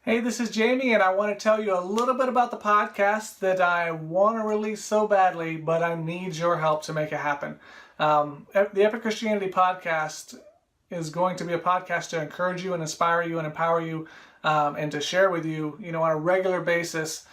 Hey, this is Jamie, and I want to tell you a little bit about the podcast that I want to release so badly, but I need your help to make it happen. The Epic Christianity podcast is going to be a podcast to encourage you and inspire you and empower you, and to share with you, on a regular basis,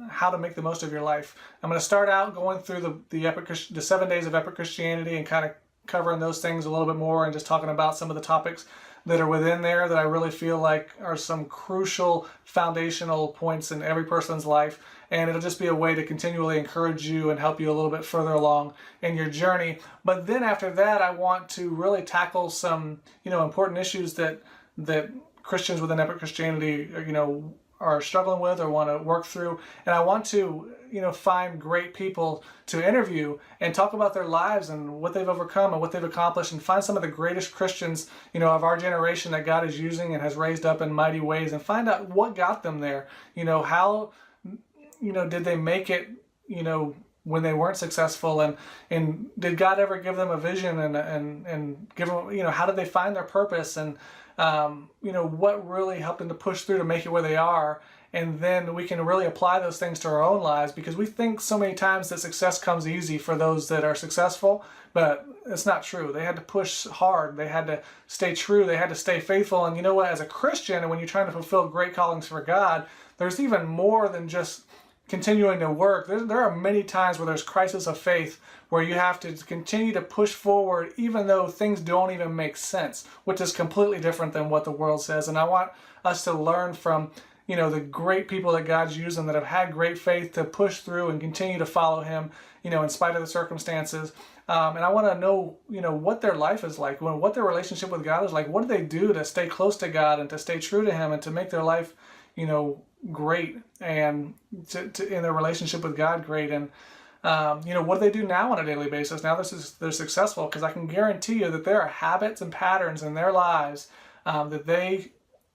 how to make the most of your life. I'm going to start out going through the 7 days of Epic Christianity and kind of covering those things a little bit more and just talking about some of the topics that are within there that I really feel like are some crucial foundational points in every person's life. And it'll just be a way to continually encourage you and help you a little bit further along in your journey. But then after that, I want to really tackle some, important issues that Christians within Epic Christianity, are struggling with or want to work through. And I want to, find great people to interview and talk about their lives and what they've overcome and what they've accomplished, and find some of the greatest Christians, of our generation that God is using and has raised up in mighty ways, and find out what got them there. How, did they make it, when they weren't successful, and did God ever give them a vision and give them, how did they find their purpose, and what really helped them to push through to make it where they are. And then we can really apply those things to our own lives, because we think so many times that success comes easy for those that are successful, but it's not true. They had to push hard. They had to stay true. They had to stay faithful. And you know what? As a Christian, and when you're trying to fulfill great callings for God, there's even more than just continuing to work. There are many times where there's crisis of faith, where you have to continue to push forward even though things don't even make sense, which is completely different than what the world says. And I want us to learn from the great people that God's using, that have had great faith to push through and continue to follow Him, in spite of the circumstances. And I want to know, what their life is like, what their relationship with God is like. What do they do to stay close to God and to stay true to Him and to make their life, great, and to in their relationship with God great. And what do they do now on a daily basis? Now they're successful, because I can guarantee you that there are habits and patterns in their lives that they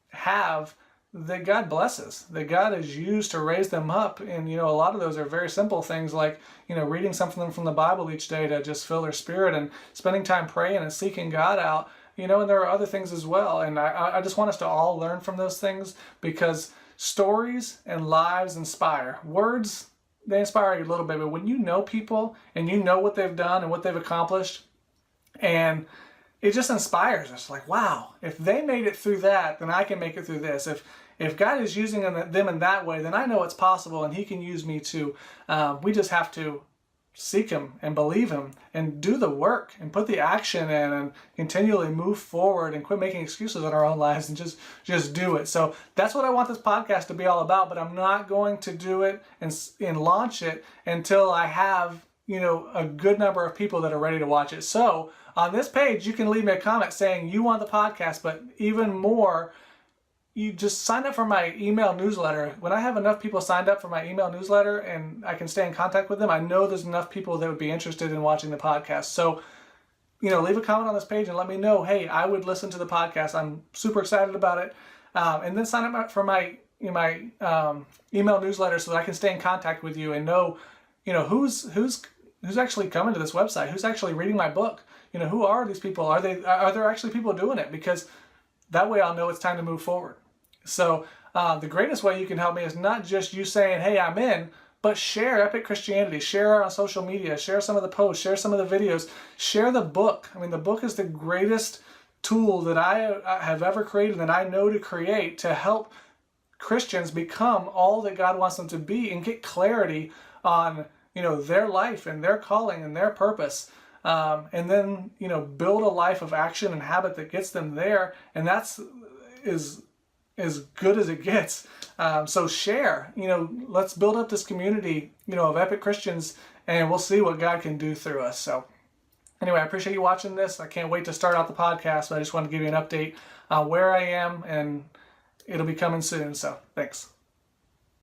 have, that God blesses, that God has used to raise them up. And, a lot of those are very simple things like, reading something from the Bible each day to just fill their spirit, and spending time praying and seeking God out, and there are other things as well. And I just want us to all learn from those things, because stories and lives inspire. Words, they inspire you a little bit, but when you know people and you know what they've done and what they've accomplished, and it just inspires us. Like, wow, if they made it through that, then I can make it through this. If God is using them in that way, then I know it's possible, and He can use me too. We just have to seek Him and believe Him and do the work and put the action in and continually move forward and quit making excuses in our own lives and just do it. So that's what I want this podcast to be all about, but I'm not going to do it and launch it until I have, a good number of people that are ready to watch it. So on this page, you can leave me a comment saying you want the podcast, but even more, you just sign up for my email newsletter. When I have enough people signed up for my email newsletter and I can stay in contact with them, I know there's enough people that would be interested in watching the podcast. So, leave a comment on this page and let me know, hey, I would listen to the podcast. I'm super excited about it. And then sign up for my email newsletter so that I can stay in contact with you and know, who's actually coming to this website, who's actually reading my book. Who are these people? Are there actually people doing it? Because that way I'll know it's time to move forward. So the greatest way you can help me is not just you saying, hey, I'm in, but share Epic Christianity, share on social media, share some of the posts, share some of the videos, share the book. I mean, the book is the greatest tool that I have ever created, and I know to create, to help Christians become all that God wants them to be and get clarity on, their life and their calling and their purpose. And then, build a life of action and habit that gets them there. And that's as good as it gets. So share, let's build up this community, of epic Christians, and we'll see what God can do through us. So anyway, I appreciate you watching this. I can't wait to start out the podcast, but I just wanted to give you an update on where I am, and it'll be coming soon. So thanks.